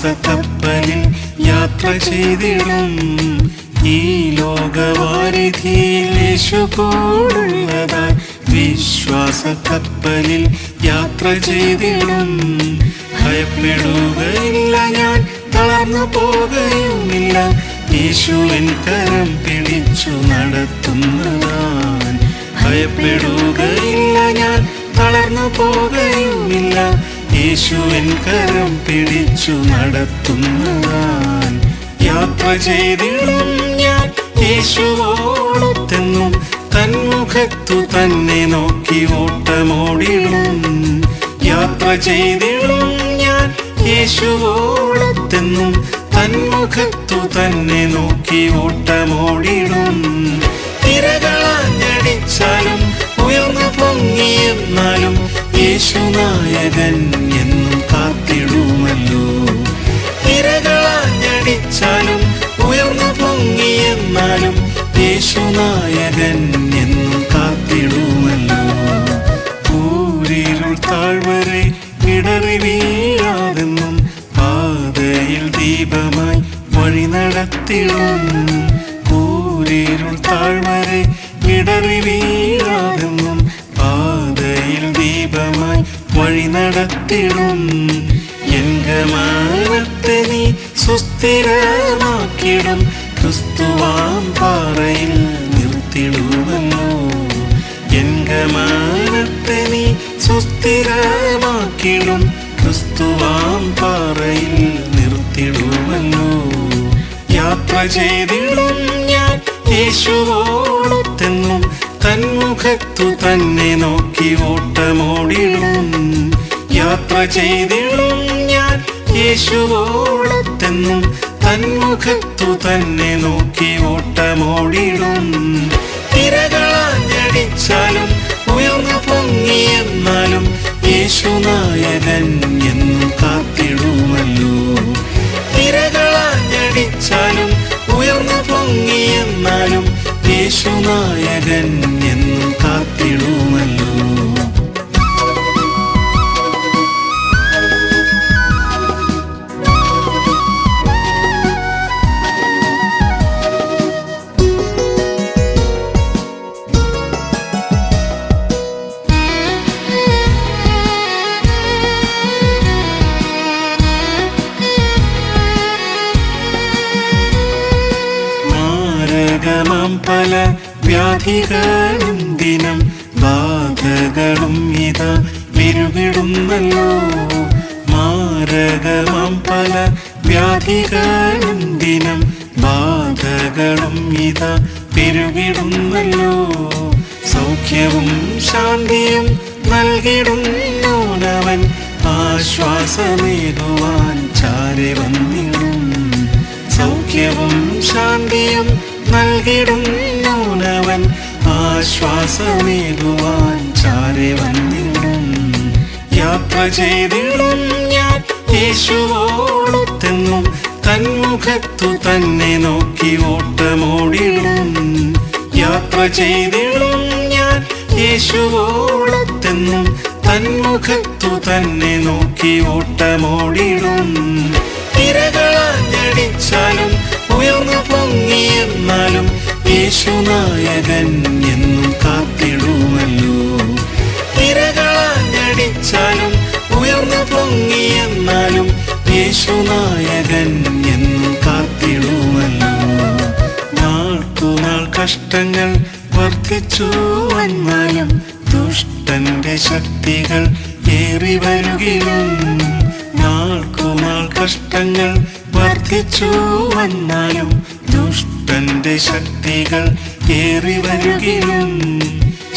വിശ്വാസക്കപ്പലിൽ യാത്ര ചെയ്തിടും. ഈ ലോകവാരിധിയിൽ യേശു കൂടുള്ളതായി വിശ്വാസക്കപ്പലിൽ യാത്ര ചെയ്തിടും. ഭയപ്പെടുകയില്ല ഞാൻ, തളർന്നു പോകുകയുമില്ല, യേശുവിൻ കരം പിടിച്ചു നടത്തുന്നതാൻ. ഭയപ്പെടുകയില്ല ഞാൻ, തളർന്നു പോകുകയുമില്ല, യേശുവിൻ കരം പിടിച്ചു നടത്തുന്നതാൻ. യാത്ര ചെയ്തിടും ഞാൻ യേശുവോടൊത്തെന്നും, തന്മുഖത്തു തന്നെ നോക്കി ഓട്ടമോടിടും. യാത്ര ചെയ്തിടും ഞാൻ യേശുവോടൊത്തെന്നും, തന്മുഖത്തു തന്നെ നോക്കി ഓട്ടമോടിടും. തിരകളാഞ്ഞടിച്ചാലും ഉയർന്നു പൊങ്ങിയെന്നാലും യേശുനായകൻ എന്നും കാത്തിടുമല്ലോ. തിരകളാഞ്ഞടിച്ചാലും ഉയർന്നു പൊങ്ങിയെന്നാലും യേശുനായകൻ എന്നും കാത്തിടുമല്ലോ. കൂരിരുൾ താഴ്വരെ ഇടറി വീഴാതെന്നും, പാതയിൽ ദീപമായി വഴി നടത്തിടും. കൂരിരുൾ താഴ്വരെ ഇടറി വീഴാതെന്നും, പാതയിൽ ദീപമായി വഴി നടത്തിടും. എൻ ഗമനത്തെ നീ സുസ്ഥിരമാക്കിടും, ക്രിസ്തുവാം പാറയിൽ നിർത്തിടുമല്ലോ. എൻ ഗമനത്തെ നീ സുസ്ഥിരമാക്കിടും, ക്രിസ്തുവാം പാറയിൽ നിർത്തിടുമല്ലോ. യാത്ര ചെയ്തിടും ഞാൻ യേശുവോടൊത്തെന്നും, തന്മുഖത്തു തന്നെ നോക്കി ഓട്ടമോടിടും. യാത്ര ചെയ്തിടും ഞാൻ യേശുവോടൊത്തെന്നും, തന്മുഖത്തു തന്നെ നോക്കി ഓട്ടമോടിടും. തിരകളാഞ്ഞടിച്ചാലും ഉയർന്നു പൊങ്ങിയെന്നാലും യേശുനായകൻ എന്നും കാത്തിടുമല്ലോ. തിരകളാഞ്ഞടിച്ചാലും ഉയർന്നു പൊങ്ങിയെന്നാലും യേശുനായകൻ എന്നും കാത്തിടുമല്ലോ. മാരകമാം പല വ്യാധികളും ദിനം ബാധകളും ഇതാ വിരുകിടുന്നല്ലോ. മാരകമാം പല വ്യാധികളും ദിനം ബാധകളും ഇതാ പെരുകിടുന്നല്ലോ. സൗഖ്യവും ശാന്തിയും നൽകിടുന്നവൻ, ആശ്വാസമേകുവാൻ ചാരെ വന്നിടും. സൗഖ്യവും ശാന്തിയും നൽകിടുന്നവൻ, ആശ്വാസമേകുവാൻ ചാരെ വന്നിടും. യാത്ര ചെയ്തിടും ഞാൻ യേശുവോടൊത്തെന്നും, തന്മുഖത്തു തന്നെ നോക്കി ഓട്ടമോടിടും. യാത്ര ചെയ്തിടും ഞാൻ യേശുവോടൊത്തെന്നും, തന്മുഖത്തു തന്നെ നോക്കി ഓട്ടമോടിടും. തിരകളാഞ്ഞടിച്ചാലും ഉയർന്നു പൊങ്ങിയെന്നാലും യേശുനായകൻ എന്നും കാത്തിടുമല്ലോ. തിരകളാഞ്ഞടിച്ചാലും ഉയർന്നു പൊങ്ങിയെന്നാലും യേശുനായകൻ എന്നും കാത്തിടുമല്ലോ. നാൾക്കുനാൾ കഷ്ടങ്ങൾ വർദ്ധിച്ചു വന്നാലും, ദുഷ്ടന്റെ ശക്തികൾ ഏറി വരുകിലും. നാൾക്കുനാൾ കഷ്ടങ്ങൾ വർദ്ധിച്ചു വന്നാലും, ദുഷ്ടന്റെ ശക്തികൾ ഏറി വരുകിലും.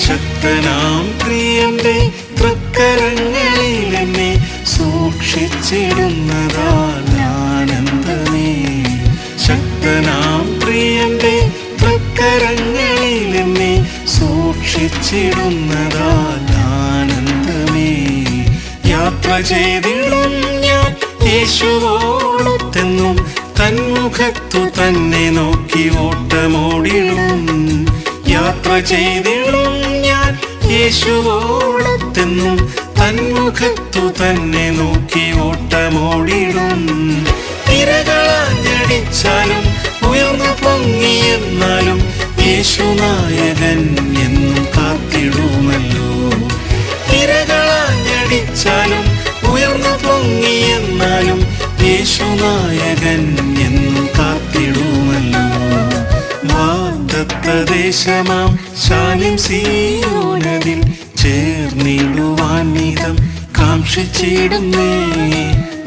ശക്തനാം പ്രിയന്റെ തൃക്കരങ്ങളിൽ എന്നെ സൂക്ഷിച്ചിടുന്നതാൽ ആനന്ദമേ. ശക്തനാം പ്രിയന്റെ തൃക്കരങ്ങളിൽ എന്നെ സൂക്ഷിച്ചിടുന്നതാൽ ആനന്ദമേ. യാത്ര ചെയ്തിടും ഞാൻ യേശുവോടൊത്തെന്നും, തന്മുഖത്തു തന്നെ നോക്കി ഓട്ടമോടിടും. യാത്ര ചെയ്തിടും ഞാൻ യേശുവോടൊത്തെന്നും, തന്മുഖത്തു തന്നെ നോക്കി ഓട്ടമോടിടും. നായകൻ എന്നും കാത്തിടുമല്ലോ. വാഗ്ദത്ത ദേശമാം ശാലിം സീയോനതിൽ ചേർന്നിടുവാൻ നിതം കാംക്ഷിച്ചിടുന്നേ.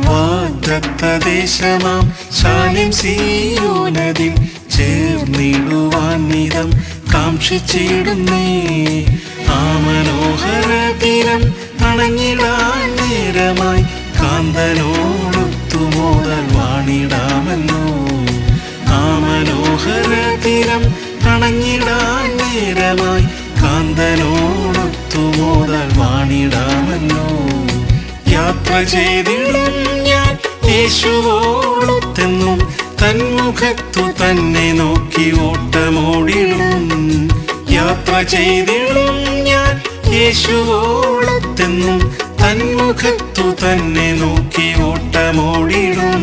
വാഗ്ദത്ത ദേശമാം ശാലിം സീയോനതിൽ ചേർന്നിടുവാൻ നിതം കാംക്ഷിച്ചിടുന്നേ. ആ മനോഹര തീരം അണഞ്ഞിടാൻ നേരമായി കാന്തനോടൊത്തുമോദൽ വാണിടാമല്ലോ. ആ മനോഹര തീരം അണഞ്ഞിടാൻ നേരമായി കാന്തനോടൊത്തുമോദൽ വാണിടാമല്ലോ. യാത്ര ചെയ്തിടും ഞാൻ യേശുവോടൊത്തെന്നും തന്മുഖത്തു തന്നെ നോക്കി ഓട്ടമോടിടും. യാത്ര ചെയ്തിടും ഞാൻ യേശുവോടൊത്തെന്നും തന്മുഖത്തു തന്നെ നോക്കി ഓട്ടമോടിടും.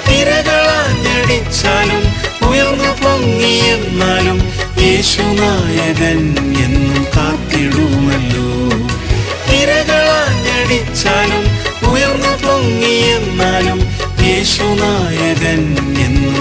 തിരകളാഞ്ഞടിച്ചാലും ഉയർന്നു പൊങ്ങിയെന്നാലും യേശുനായകൻ എന്നും കാത്തിടുമല്ലോ. തിരകളാഞ്ഞടിച്ചാലും ഉയർന്നു പൊങ്ങിയെന്നാലും യേശുനായകൻ എന്നും